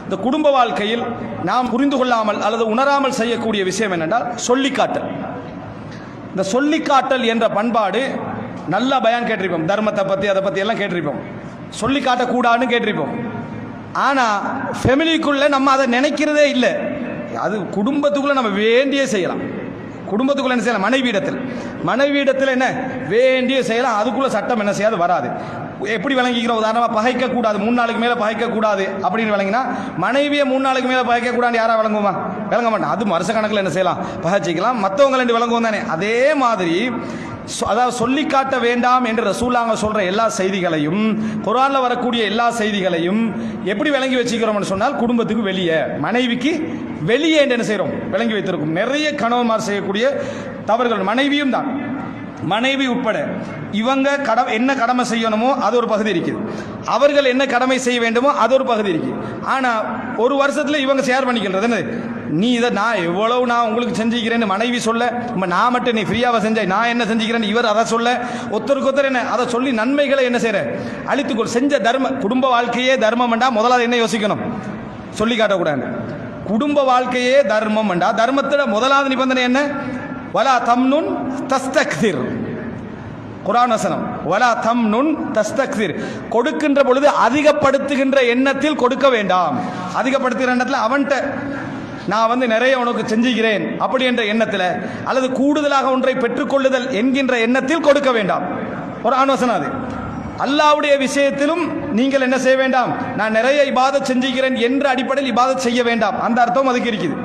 இந்த குடும்ப வாழ்க்கையில் நாம் புரிந்து கொள்ளாமல் அல்லது உணராமல் செய்யக்கூடிய விஷயம் என்னென்றால் சொல்லிக்காட்டல். இந்த சொல்லிக்காட்டல் என்ற பண்பாடு நல்லா பயான் கேட்டிருப்போம், தர்மத்தை பற்றி அதை பற்றி எல்லாம் கேட்டிருப்போம், சொல்லி காட்டக்கூடாதுன்னு கேட்டிருப்போம். ஆனால் ஃபேமிலிக்குள்ளே நம்ம அதை நினைக்கிறதே இல்லை. அது குடும்பத்துக்குள்ளே நம்ம வேண்டியே செய்யலாம். குடும்பத்துக்குள்ள என்ன செய்யலாம்? மனைவியிடத்தில் என்ன வேண்டிய செய்யலாம். அதுக்குள்ள சட்டம் என்ன செய்யாது, வராது. எப்படி விளங்கிக்கிறோம்? உதாரணமாக பகைக்கக்கூடாது, 3 நாளுக்கு மேலே பகைக்கக்கூடாது அப்படின்னு விளங்கினா மனைவியை 3 நாளுக்கு மேலே பகைக்கக்கூடாது யாரா விளங்குமா? விளங்க மாட்டேன். அது வருஷ கணக்கில் என்ன செய்யலாம், பகைச்சிக்கலாம். மற்றவங்க விளங்குவோம் தானே. அதே மாதிரி அதாவது சொல்லி காட்ட வேண்டாம் என்று ரசூலுல்லாஹ் சொல்ற எல்லா செய்திகளையும், குர்ஆன்ல வரக்கூடிய எல்லா செய்திகளையும் எப்படி விளங்கி வச்சுக்கிறோம்னு சொன்னால், குடும்பத்துக்கு வெளியே, மனைவிக்கு வெளியே என்று என்ன செய்கிறோம், விளங்கி வைத்திருக்கும். நிறைய கணவன்மார் செய்யக்கூடிய தவறுகள் மனைவியும் தான், மனைவி உட்பட இவங்க என்ன கடமை செய்யணுமோ அது ஒரு பகுதி இருக்குது, அவர்கள் என்ன கடமை செய்ய வேண்டுமோ அது ஒரு பகுதி இருக்குது. ஆனால் ஒரு வருஷத்தில் இவங்க ஷேர் பண்ணிக்கிறது என்ன, நீ இதை நான் எவ்வளவு நான் உங்களுக்கு செஞ்சுக்கிறேன்னு மனைவி சொல்ல, நான் மட்டும் நீ ஃப்ரீயாக செஞ்ச நான் என்ன செஞ்சுக்கிறேன்னு இவர் அதை சொல்ல, ஒருத்தருக்கு ஒருத்தர் என்ன அதை சொல்லி நன்மைகளை என்ன செய்கிற அழித்துக்கொள். செஞ்ச தர்ம குடும்ப வாழ்க்கையே தர்மம் வேண்டா, முதலாவது என்ன யோசிக்கணும், சொல்லி காட்டக்கூடாது. குடும்ப வாழ்க்கையே தர்மம் வேண்டா, தர்மத்தோட முதலாவது நிபந்தனை என்ன, வலா தம்னுன் தஸ்தக்திர். குர்ஆன் வசனம், வலா தம்னுன் தஸ்தக்திர். கொடுக்கின்ற பொழுது அதிகப்படுத்துகின்ற எண்ணத்தில் கொடுக்க வேண்டாம். அதிகப்படுத்துகிற எண்ணத்தில் அவன்கிட்ட நான் நிறைய உனக்கு செஞ்சுகிறேன் அப்படி என்ற எண்ணத்தில், அல்லது கூடுதலாக ஒன்றை பெற்றுக்கொள்ளுதல் என்கின்ற எண்ணத்தில் கொடுக்க வேண்டாம். குர்ஆன் வசனம் அது. அல்லாஹ்வுடைய விஷயத்திலும் நீங்கள் என்ன செய்ய வேண்டாம், நான் நிறைய இபாதத் செஞ்சுகிறேன் என்ற அடிப்படையில் இபாதத் செய்ய வேண்டாம். அந்த அர்த்தம் அதுக்கு இருக்குது.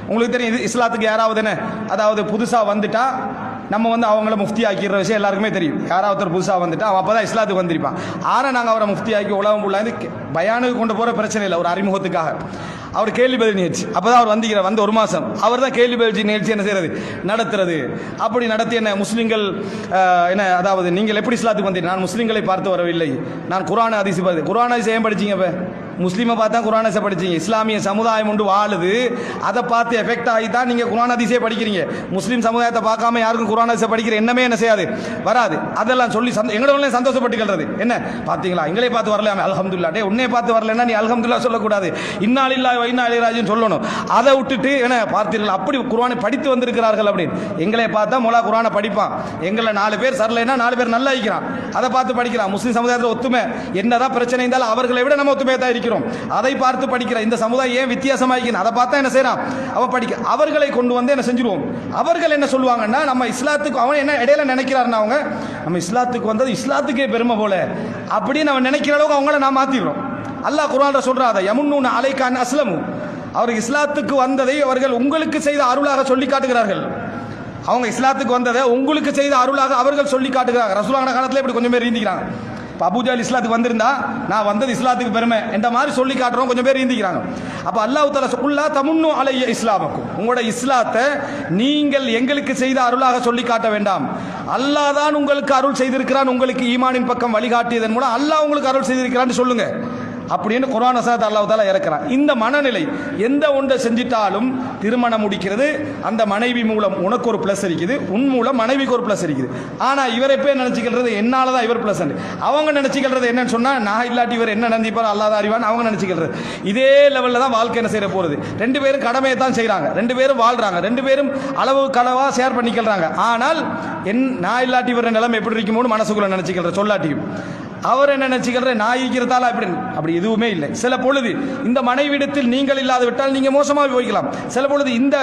உங்களுக்கு தெரியும், இஸ்லாத்துக்கு யாராவது என்ன, அதாவது புதுசாக வந்துட்டா நம்ம அவங்கள முஃப்தி ஆக்கிற விஷயம் எல்லாருக்குமே தெரியும். யாராவது ஒருத்தர் புதுசாக வந்துட்டா அவன் அப்போ தான் இஸ்லாத்துக்கு வந்திருப்பான். ஆனால் நாங்கள் அவரை முஃப்தி ஆக்கி உலகம் உள்ளாந்து பயானுக்கு கொண்டு போகிற பிரச்சனை இல்லை, ஒரு அறிமுகத்துக்காக அவர் கேள்வி பதில் நிகழ்ச்சி, அப்போ தான் அவர் வந்து 1 மாதம் அவர் தான் கேள்வி பதில் நிகழ்ச்சி என்ன செய்யறது, நடத்துறது. அப்படி நடத்தி என்ன முஸ்லீம்கள் என்ன, அதாவது நீங்கள் எப்படி இஸ்லாத்துக்கு வந்தீங்க, நான் முஸ்லீம்களை பார்த்து வரவில்லை, நான் குர்ஆன் ஹதீஸ் பார்த்து. குர்ஆன் ஹதீஸ் ஏன் படிச்சீங்க? இப்போ முஸ்லீமை பார்த்தா குர்ஆன் ஹதீஸை படிச்சீங்க. இஸ்லாமிய சமுதாயம் ஒன்று வாழுது, அதை பார்த்து எஃபெக்ட் ஆகி தான் நீங்கள் குர்ஆன் ஹதீஸே படிக்கிறீங்க. முஸ்லீம் சமுதாயத்தை பார்க்காம யாருக்கும் குர்ஆன் ஹதீஸை படிக்கிற எண்ணமே என்ன செய்யாது, வராது. அதெல்லாம் சொல்லி எங்களோட சந்தோஷப்பட்டுக்கிறது என்ன, பார்த்தீங்களா எங்களே பார்த்து வரலாமே அல்ஹம்துலில்லாஹ். டே உன்னே பார்த்து வரலன்னா நீ அல்ஹம்துலில்லாஹ் சொல்லக்கூடாது, இன்னா லில்லாஹி வ இன்னா இலைஹி ராஜிஊன் சொல்லணும். அதை விட்டுட்டு என்ன பார்த்தீர்கள் அப்படி குர்ஆனை படித்து வந்திருக்கிறார்கள் அப்படின்னு. எங்களை பார்த்தா மொலா குர்ஆனை படிப்பான், எங்களை 4 பேர் சரலைன்னா 4 பேர் நல்லா இருக்கிறான், அதை பார்த்து படிக்கிறான். முஸ்லீம் சமுதாயத்தில் ஒத்துமை என்னதான் பிரச்சனை இருந்தாலும் அவர்களை விட நம்ம ஒத்துமையாக தான் இருக்கிறோம், அதை பார்த்து படிக்கிற இந்த சமுதாயம் ஏன் வித்தியாசமாக இருக்கிறது, அதை பார்த்தா என்ன செய்யறான் அவன் படிக்க. அவர்களை கொண்டு வந்து என்ன செஞ்சிருவோம், அவர்கள் என்ன சொல்லுவாங்கன்னா நம்ம இஸ்லாத்துக்கு, அவன் என்ன இடையில நினைக்கிறாருன்னா அவங்க நம்ம இஸ்லாத்துக்கு வந்தது இஸ்லாத்துக்கே பெருமை போல அப்படின்னு அவன் நினைக்கிற அளவுக்கு அவங்கள நான் மாத்திடுறோம். அல்லாஹ் குர்ஆன்ல சொல்றாத யமுன்னூன அலைகான் அஸ்லமு, அவர்கள் இஸ்லாத்துக்கு வந்ததை அவர்கள் உங்களுக்கு செய்த அருளாக சொல்லி காட்டுகிறார்கள். அவங்க இஸ்லாத்துக்கு வந்ததை உங்களுக்கு செய்த அருளாக அவர்கள் சொல்லி காட்டுகிறாங்க. ரசூலுல்லாஹ் காலத்தில் இப்படி கொஞ்சம் பேர் இருந்திக்கிறாங்க. இப்போ அபூஜஹல் இஸ்லாத்துக்கு வந்திருந்தா நான் வந்தது இஸ்லாத்துக்கு பெருமை என்ற மாதிரி சொல்லி காட்டுறோம் கொஞ்சம் பேர் இருந்திக்கிறாங்க. அப்போ அல்லாஹ் தஆலா குல்லா தமுன்னு அலைய இஸ்லாமக்கும், உங்களோட இஸ்லாத்தை நீங்கள் எங்களுக்கு செய்த அருளாக சொல்லி காட்ட வேண்டாம். அல்லாஹ் தான் உங்களுக்கு அருள் செய்திருக்கிறான், உங்களுக்கு ஈமானின் பக்கம் வழிகாட்டியதன் மூலம் அல்லாஹ் உங்களுக்கு அருள் செய்திருக்கிறான்னு சொல்லுங்க அப்படின்னு குர்ஆன் வசனத்தை அல்லாஹ் தஆலா இறக்குறான். இந்த மனநிலை எந்த ஒன்றை செஞ்சிட்டாலும் திருமணம் முடிக்கிறது, அந்த மனைவி மூலம் உனக்கு ஒரு பிளஸ் இருக்குது, உன் மூலம் மனைவிக்கு ஒரு பிளஸ் இருக்குது. ஆனால் இவர் எப்போ நினைச்சுக்கிறது, என்னால தான் இவர் பிளஸ், அவங்க நினைச்சுக்கிறது என்னன்னு சொன்னா நான் இல்லாட்டி இவர் என்ன நினைப்பார் அல்லாஹ் தான் அறிவான், அவங்க நினைச்சுக்கிறது. இதே லெவலில் தான் வாழ்க்கை என்ன செய்ய போறது. 2 பேரும் கடமையை தான் செய்யறாங்க, 2 பேரும் வாழ்றாங்க, 2 பேரும் அளவு களவா ஷேர் பண்ணிக்கிறாங்க. ஆனால் நான் இல்லாட்டி இவர் நிலைமை எப்படி இருக்குமோன்னு மனசுக்குள்ள நினைச்சுக்கிற சொல்லாட்டியும் அவர் என்ன நினைச்சுக்கிற நான் இருக்கிறதால அப்படி எதுவுமே இல்லை. சில பொழுது இந்த மனைவிடத்தில் நீங்கள் இல்லாது விட்டால் நீங்க மோசமாக போய்க்கலாம். சில பொழுது இந்த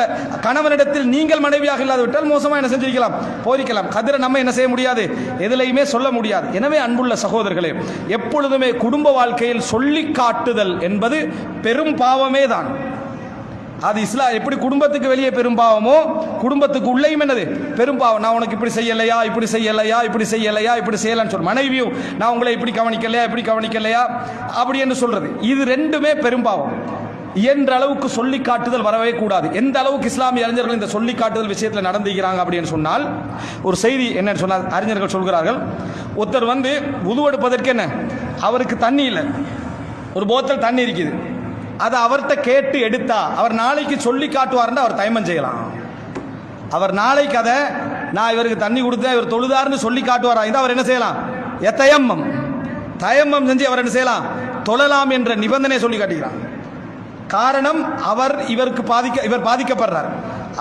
கணவனிடத்தில் நீங்கள் மனைவியாக இல்லாது விட்டால் மோசமாக என்ன செஞ்சிருக்கலாம், போயிருக்கலாம். கதிரை நம்ம என்ன செய்ய முடியாது, எதிலையுமே சொல்ல முடியாது. எனவே அன்புள்ள சகோதரர்களே, எப்பொழுதுமே குடும்ப வாழ்க்கையில் சொல்லி காட்டுதல் என்பது பெரும் பாவமே தான். அது இஸ்லாம் எப்படி குடும்பத்துக்கு வெளியே பெரும் பாவமோ குடும்பத்துக்கு உள்ளேயும் என்னது பெரும் பாவம். நான் உனக்கு இப்படி செய்யலையா, இப்படி செய்யலையா, இப்படி செய்யலையா, இப்படி செய்யலான்னு சொல்ல, மனைவியும் நான் உங்களை இப்படி கவனிக்கலையா, இப்படி கவனிக்கலையா அப்படி என்று சொல்றது, இது 2மே பெரும் பாவம். என்ற அளவுக்கு சொல்லி காட்டுதல் வரவே கூடாது. எந்த அளவுக்கு இஸ்லாமிய அறிஞர்கள் இந்த சொல்லி காட்டுதல் விஷயத்தில் நடந்துக்கிறாங்க அப்படின்னு சொன்னால், ஒரு செய்தி என்னன்னு சொன்னால் அறிஞர்கள் சொல்கிறார்கள், ஒருத்தர் உது எடுப்பதற்கு என்ன அவருக்கு தண்ணி இல்லை, ஒரு போத்தல் தண்ணி இருக்குது, அதை அவர்கிட்ட கேட்டு எடுத்தா அவர் நாளைக்கு சொல்லி காட்டுவார்ன்னு அவர் தயமம் செய்யலாம். அவர் நாளைக்கு அதை நான் இவருக்கு தண்ணி கொடுத்தேன் இவர் தொழுதார்னு சொல்லி காட்டுவாரா, இந்த அவர் என்ன செய்யலாம், தயம்மம் செஞ்சு அவர் என்ன செய்யலாம், தொழலாம் என்ற நிபந்தனை சொல்லி காட்டுகிறான். காரணம் இவர் பாதிக்கப்படுறார்.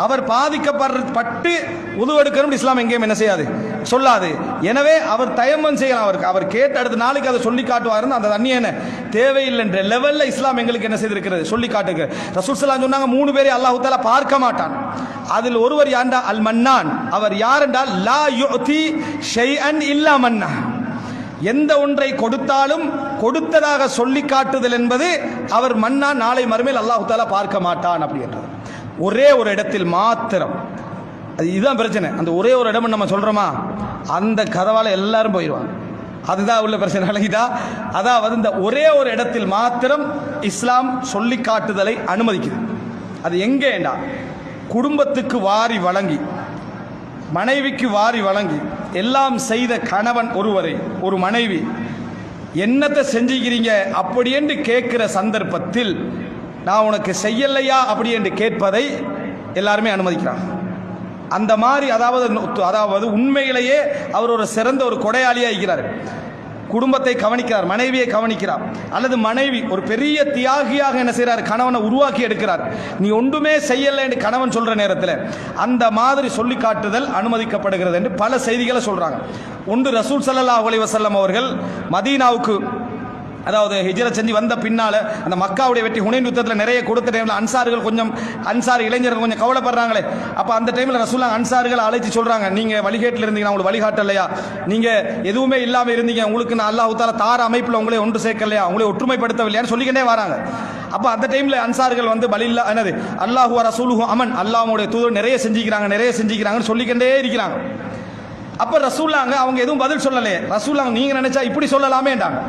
அவர் பாதிக்கப்பட்டு உது எடுக்கணும் இஸ்லாம் எங்கேயும் என்ன செய்யாது, சொல்லாது. எனவே அவர் தயமம் செய்யலாம். அவர் கேட்டு அடுத்த நாளைக்கு அதை சொல்லி காட்டுவார். அந்த தண்ணி என்ன தேவையில்லை என்ற லெவல்ல இஸ்லாம் எங்களுக்கு என்ன செய்திருக்கிறது, சொல்லி காட்டுங்க. ரசூல் ஸல்லல்லாஹு சொன்னாங்க 3 பேரை அல்லாஹ் தஆலா பார்க்க மாட்டான். அதில் ஒருவர் யாண்டா அல் மன்னான். அவர் யார் என்றால் லா யுதி ஷைஅன் இல்லா மன்னா. எந்த ஒன்றை கொடுத்தாலும் கொடுத்ததாக சொல்லி காட்டுதல் என்பது அவர் மன்னா, நாளை மறுமையில் அல்லாஹ் தஆலா பார்க்க மாட்டான் அப்படின்றது. ஒரே ஒரு இடத்தில் மாத்திரம், இதுதான் பிரச்சனை. அந்த ஒரே ஒரு இடம் நம்ம சொல்றோமா, அந்த கதவால எல்லாரும் போயிடுவாங்க. அதுதான் உள்ள பிரச்சனை. விளங்கிட்டா? அதாவது இந்த ஒரே ஒரு இடத்தில் மாத்திரம் இஸ்லாம் சொல்லி காட்டுதலை அனுமதிக்குது. அது எங்கேண்டா, குடும்பத்துக்கு வாரி வழங்கி, மனைவிக்கு வாரி வழங்கி எல்லாம் செய்த கணவன் ஒருவரை, ஒரு மனைவி என்னத்தை செஞ்சுக்கிறீங்க அப்படி என்று கேட்கிற சந்தர்ப்பத்தில் நான் உனக்கு செய்யலையா அப்படி என்று கேட்பதை எல்லாருமே அனுமதிக்கிறாங்க. அந்த மாதிரி அதாவது உண்மையிலேயே அவர் ஒரு சிறந்த ஒரு கொடையாளியாக இருக்கிறார். குடும்பத்தை கவனிக்கிறார், மனைவியை கவனிக்கிறார். அல்லது மனைவி ஒரு பெரிய தியாகியாக என்ன செய்கிறார், கணவனை உருவாக்கி எடுக்கிறார். நீ ஒன்றுமே செய்யலை என்று கணவன் சொல்ற நேரத்தில் அந்த மாதிரி சொல்லி காட்டுதல் அனுமதிக்கப்படுகிறது என்று பல செய்திகளை சொல்றாங்க. ஒன்று, ரசூல் ஸல்லல்லாஹு அலைஹி வஸல்லம் அவர்கள் மதீனாவுக்கு, அதாவது ஹிஜ்ரத் செஞ்சு வந்த பின்னால அந்த மக்காவுடைய வெற்றி ஹுனைன் யுத்தத்தில் நிறைய கொடுத்த டைம்ல அன்சார் இளைஞர்கள் கொஞ்சம் கவலைப்படுறாங்களே. அப்ப அந்த டைம்ல ரசூலுல்லாஹ் அன்சார்கள் அழைச்சி சொல்றாங்க, நீங்க வழிகேட்டில் இருந்தீங்க, உங்களுக்கு வழிகாட்டலையா, நீங்க எதுவுமே இல்லாம இருந்தீங்க, உங்களுக்கு நான் அல்லாஹ் தஆலா தார அமைப்புல உங்களை ஒன்று சேர்க்கலையா, உங்களை ஒற்றுமைப்படுத்தவில்லையான்னு சொல்லிக்கிட்டே வராங்க. அப்ப அந்த டைம்ல அன்சார்கள் வந்து பலில்லா என்னது அல்லாஹு வ ரசூலுஹு அமன், அல்லாஹ்வுடைய தூதர் நிறைய செஞ்சிக்கிறாங்கன்னு சொல்லிக்கிட்டே இருக்கிறாங்க. அப்ப ரசூலுல்லாஹ் அவங்க எதுவும் பதில் சொல்லலையே. ரசூலுல்லாஹ் நீங்க நினைச்சா இப்படி சொல்லலாமேண்டாங்க.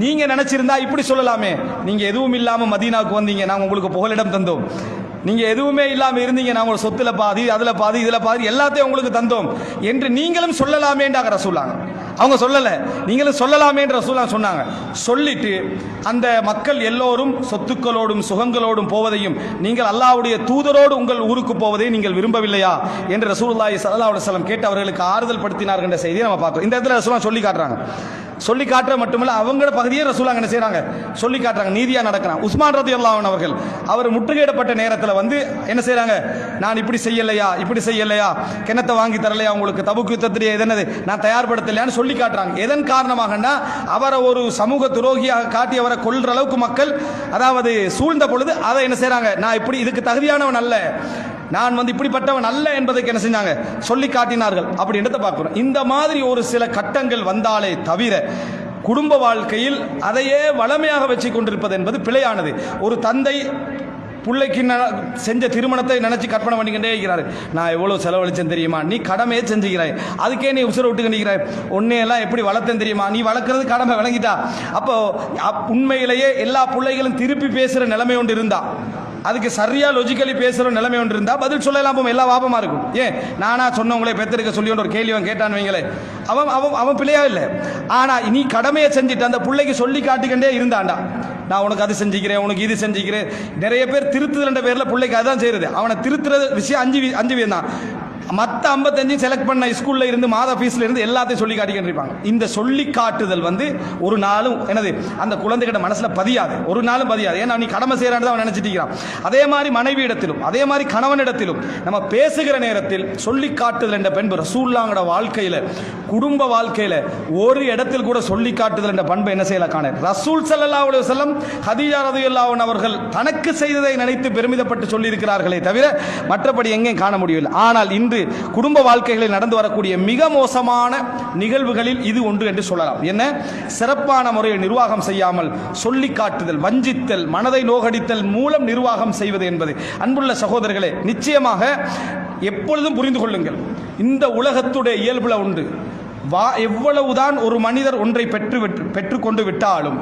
நீங்க நினைச்சிருந்தா இப்படி சொல்லலாமே, நீங்க எதுவும் இல்லாம மதீனாவுக்கு வந்தீங்க, நாங்க உங்களுக்கு புகலிடம் தந்தோம். நீங்க எதுவுமே இல்லாம இருந்தீங்க, நாங்க ஒரு சொத்துல பாதி, அதுல பாதி, இதுல பாதி, எல்லாத்தையும் உங்களுக்கு தந்தோம் என்று நீங்களும் சொல்லலாமேன்றாங்க ரசூலுல்லாஹ். அவங்க சொல்லல, நீங்களும் சொல்லலாமேன்ற ரசூலுல்லாஹ் சொன்னாங்க. சொல்லிட்டு அந்த மக்கள் எல்லோரும் சொத்துக்களோடும் சுகங்களோடும் போவதையும், நீங்கள் அல்லாஹ்வுடைய தூதரோடு உங்கள் ஊருக்கு போவதை நீங்கள் விரும்பவில்லையா என்று ரசூலுல்லாஹி ஸல்லல்லாஹு அலைஹி வஸல்லம் கேட்டு அவர்களுக்கு ஆறுதல் படுத்தினார்கள் என்ற செய்தியை நம்ம பார்க்கிறோம். இந்த இடத்துல ரசூலுல்லாஹ் சொல்லி காட்டுறாங்க. சொல்லி காட்டுற மட்டுமல்ல, அவங்களோட பகுதியே ரசூலுல்லாஹ் என்ன செய்றாங்க, சொல்லி காட்டுறாங்க, நீதியா நடக்கிறாங்க. உஸ்மான் ரலியல்லாஹு அன்ஹு அவர்கள் அவர் முற்றுகையிடப்பட்ட நேரத்தில் வந்து என்ன செய்றாங்க, நான் இப்படி செய்யலையா, கிணத்தை வாங்கி தரலையா, உங்களுக்கு தபுக் யுத்தத்திலே எதனது நான் தயார்படுத்தலையான்னு சொல்லி காட்டுறாங்க. எதன் காரணமாகனா அவரை ஒரு சமூக துரோகியாக காட்டி அவரை கொல்ற அளவுக்கு மக்கள் அதாவது சூழ்ந்த பொழுது அதை என்ன செய்றாங்க, நான் இப்படி இதுக்கு தகுதியானவன் அல்ல, நான் வந்து இப்படிப்பட்டவன் அல்ல என்பதற்கு என்ன செஞ்சாங்க, சொல்லி காட்டினார்கள். அப்படி இடத்தை பார்க்கிறோம். இந்த மாதிரி ஒரு சில கட்டங்கள் வந்தாலே தவிர குடும்ப வாழ்க்கையில் அதையே வளமையாக வச்சு கொண்டிருப்பது என்பது பிழையானது. ஒரு தந்தை பிள்ளைக்கு செஞ்ச திருமணத்தை நினைச்சு கற்பனை பண்ணிக்கிட்டே இருக்கிறாரு, நான் எவ்வளவு செலவழிச்சேன் தெரியுமா, நீ கடமையே செஞ்சுக்கிறாய், அதுக்கே நீ உசுர விட்டு நிற்கிறாய், உன்னையெல்லாம் எப்படி வளர்த்தேன் தெரியுமா, நீ வளர்க்கறது கடமை, விளங்கிட்டா. அப்போ உண்மையிலேயே எல்லா பிள்ளைகளும் திருப்பி பேசுற நிலைமை ஒன்று இருந்தா, அதுக்கு சரியா லொஜிக்கலி பேசுற நிலைமை ஒன்று இருந்தா பதில் சொல்லலாம், எல்லா வாபமா இருக்கும். ஏன் நானா சொன்னவங்களே பெத்திருக்க சொல்லி ஒரு கேள்வி அவன் கேட்டான்னு வைங்களே, அவன் பிள்ளையா இல்லை. ஆனா நீ கடமையை செஞ்சுட்டு அந்த பிள்ளைக்கு சொல்லி காட்டிக்கிட்டே இருந்தாண்டா, நான் உனக்கு அது செஞ்சுக்கிறேன், உனக்கு இது செஞ்சுக்கிறேன். நிறைய பேர் திருத்துதல் பேர்ல பிள்ளைக்கு அதுதான் செய்யறது. அவனை திருத்துறது விஷயம் 5 தான். மற்ற 55 செலக்ட் பண்ண ஸ்கூல்ல இருந்து மாத ஃபீஸ்ல இருந்து எல்லாத்தையும் சொல்லி காட்டிக்கிட்டு இருப்பாங்க. இந்த சொல்லி காட்டுதல் வந்து ஒரு நாளும் என்னது அந்த குழந்தைகிட்ட மனசுல பதியாது, ஒரு நாளும் பதியாது. ஏன்னா நீ கடமை செய்யறான்னு அவன் நினைச்சிட்டு இருக்கிறான். அதே மாதிரி மனைவி இடத்திலும், அதே மாதிரி கணவனிடத்திலும் நம்ம பேசுகிற நேரத்தில் சொல்லி காட்டுதல் என்ற பண்பு ரசூலுல்லாஹ்வோட வாழ்க்கையில, குடும்ப வாழ்க்கையில ஒரு இடத்தில் கூட சொல்லி காட்டுதல் என்ற பண்பை என்ன செய்யல காண. ரசூல் ஸல்லல்லாஹு அலைஹி வஸல்லம் ஹதீஜா ரலியல்லாஹு அன்ஹா அவர்கள் தனக்கு செய்ததை நினைத்து பெருமிதப்பட்டு சொல்லி இருக்கிறார்களே தவிர மற்றபடி எங்கேயும் காண முடியவில்லை. ஆனால் இன்று குடும்ப வாழ்க்கைகளில் நடந்து வரக்கூடிய மிக மோசமான நிகழ்வுகளில் இது ஒன்று என்று சொல்லலாம். என்ன, சிறப்பான முறையில் நிர்வாகம் செய்யாமல் சொல்லி காட்டுதல், வஞ்சித்தல், மனதை நோகடித்தல் மூலம் நிர்வாகம் செய்வது என்பது. அன்புள்ள சகோதரர்களே, நிச்சயமாக எப்பொழுதும் புரிந்து கொள்ளுங்கள், இந்த உலகத்துடைய இயல்புல உண்டு. எவ்வளவுதான் ஒரு மனிதர் ஒன்றை பெற்றுக்கொண்டு விட்டாலும்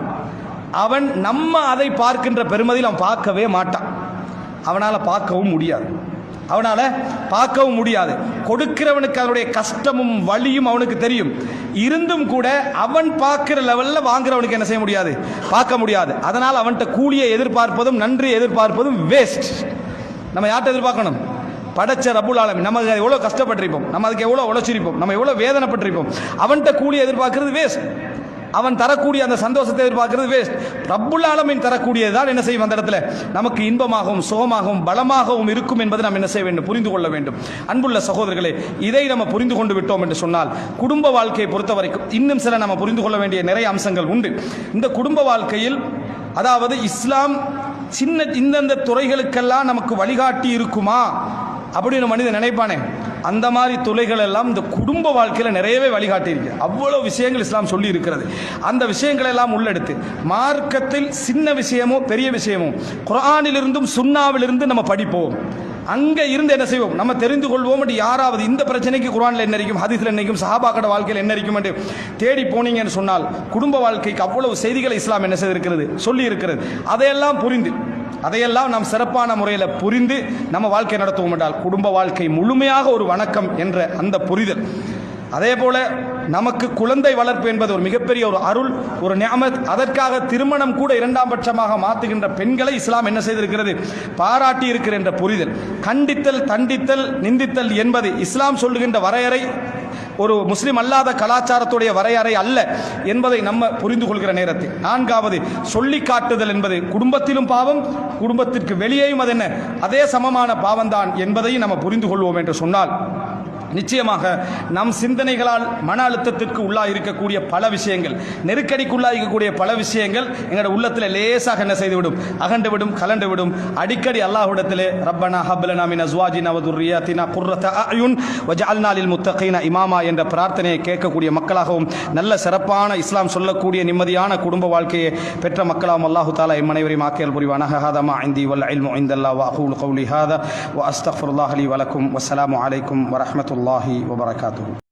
அவன் நம்ம அதை பார்க்கின்ற பெருமதியில் அவன் பார்க்கவே மாட்டான். அவனால் பார்க்கவும் முடியாது. கொடுக்கிறவனுக்கு அதனுடைய கஷ்டமும் வலியும் அவனுக்கு தெரியும். இருந்தும் கூட அவன் பார்க்கிற லெவல்ல வாங்குறவனுக்கு என்ன செய்ய முடியாது, பார்க்க முடியாது. அதனால் அவன்கிட்ட கூலியை எதிர்பார்ப்பதும் நன்றி எதிர்பார்ப்பதும் வேஸ்ட். நம்ம யார்கிட்ட எதிர்பார்க்கணும், படைச்ச ரப்புல் ஆலமீன். நம்ம எவ்வளவு கஷ்டப்பட்டிருப்போம், நம்ம அதுக்கு எவ்வளவு உழைச்சிருப்போம், நம்ம எவ்வளவு வேதனைப்பட்டிருப்போம், அவன்கிட்ட கூலியை எதிர்பார்க்கிறது வேஸ்ட். அவன் தரக்கூடிய அந்த சந்தோஷத்தை எதிர்பார்க்கிறது வேஸ்ட். ரப்புல் ஆலமீன் தரக்கூடியதுதான் என்ன செய்யும் அந்த இடத்துல நமக்கு இன்பமாகவும் சுகமாகவும் பலமாகவும் இருக்கும் என்பதை நாம் என்ன செய்ய வேண்டும், புரிந்து கொள்ள வேண்டும். அன்புள்ள சகோதரர்களே, இதை நம்ம புரிந்து கொண்டு விட்டோம் என்று சொன்னால் குடும்ப வாழ்க்கையை பொறுத்த வரைக்கும் இன்னும் சில நம்ம புரிந்து கொள்ள வேண்டிய நிறைய அம்சங்கள் உண்டு. இந்த குடும்ப வாழ்க்கையில் அதாவது இஸ்லாம் சின்ன இந்தந்த துறைகளுக்கெல்லாம் நமக்கு வழிகாட்டி இருக்குமா அப்படின்னு மனிதன் நினைப்பானே, அந்த மாதிரி துறைகள் எல்லாம் இந்த குடும்ப வாழ்க்கையில் நிறையவே வழிகாட்டி இருக்கு. அவ்வளோ விஷயங்கள் இஸ்லாம் சொல்லி இருக்கிறது. அந்த விஷயங்களை எல்லாம் உள்ளெடுத்து மார்க்கத்தில் சின்ன விஷயமோ பெரிய விஷயமோ குர்ஆனிலிருந்தும் சுன்னாவிலிருந்து நம்ம படிப்போம். அங்கே இருந்து என்ன செய்வோம், நம்ம தெரிந்து கொள்வோம். யாராவது இந்த பிரச்சனைக்கு குர்ஆனில் என்ன இருக்கும், ஹதீஸில் என்ன இருக்கும், சஹாபாக்களோட வாழ்க்கையில் என்ன இருக்கும் என்று தேடி போனீங்கன்னு சொன்னால் குடும்ப வாழ்க்கைக்கு அவ்வளவு செய்திகளை இஸ்லாம் என்ன செய்திருக்கிறது, சொல்லி இருக்கிறது. அதையெல்லாம் புரிந்து அதையெல்லாம் நாம் சிறப்பான முறையில் புரிந்து நம்ம வாழ்க்கை நடத்துவோம் என்றால் குடும்ப வாழ்க்கை முழுமையாக ஒரு வணக்கம் என்ற அந்த புரிதல். அதே போல நமக்கு குழந்தை வளர்ப்பு என்பது ஒரு மிகப்பெரிய ஒரு அருள், ஒரு நிஅமத். அதற்காக திருமணம் கூட இரண்டாம் பட்சமாக மாற்றுகின்ற பெண்களை இஸ்லாம் என்ன செய்திருக்கிறது, பாராட்டி இருக்கிற என்ற புரிதல். கண்டித்தல், தண்டித்தல், நிந்தித்தல் என்பது இஸ்லாம் சொல்லுகின்ற வரையறை ஒரு முஸ்லிம் அல்லாத கலாச்சாரத்துடைய வரையறை அல்ல என்பதை நம்ம புரிந்து கொள்கிற நேரத்தில், நான்காவது சொல்லி காட்டுதல் என்பது குடும்பத்திலும் பாவம், குடும்பத்திற்கு வெளியேயும் அது என்ன அதே சமமான பாவம்தான் என்பதையும் நம்ம புரிந்து கொள்வோம் என்று சொன்னால் நிச்சயமாக நம் சிந்தனைகளால் மன அழுத்தத்திற்கு உள்ளாக இருக்கக்கூடிய பல விஷயங்கள், நெருக்கடிக்குள்ளாக இருக்கக்கூடிய பல விஷயங்கள் எங்களோட உள்ளத்தில் லேசாக என்ன செய்துவிடும், அகண்டுவிடும், கலண்டுவிடும். அடிக்கடி அல்லாஹ்விடத்திலே ரப்பனா ஹப் லனா மின் அஸ்வாஜினா வ துர்ரியாத்தினா குர்ரத அயுன் வஜஅல்னா லில் முத்தகீன இமாமா என்ற பிரார்த்தனையை கேட்கக்கூடிய மக்களாகவும் நல்ல சிறப்பான இஸ்லாம் சொல்லக்கூடிய நிம்மதியான குடும்ப வாழ்க்கையை பெற்ற மக்களாகவும் அல்லாஹு தஆலா எம் அனைவரையும் ஆக்கியல் புரிவானாக. ஹாதா மா இந்தி வல் இல்மு இந்தல்லாஹ் வ அகூலு கௌலி ஹாதா வ அஸ்தக்ஃபிருல்லாஹ் லி வ லக்கும் வஸ்ஸலாமு அலைக்கும் வ ரஹ்மத்துல்லாஹி வபரகாத்துஹு.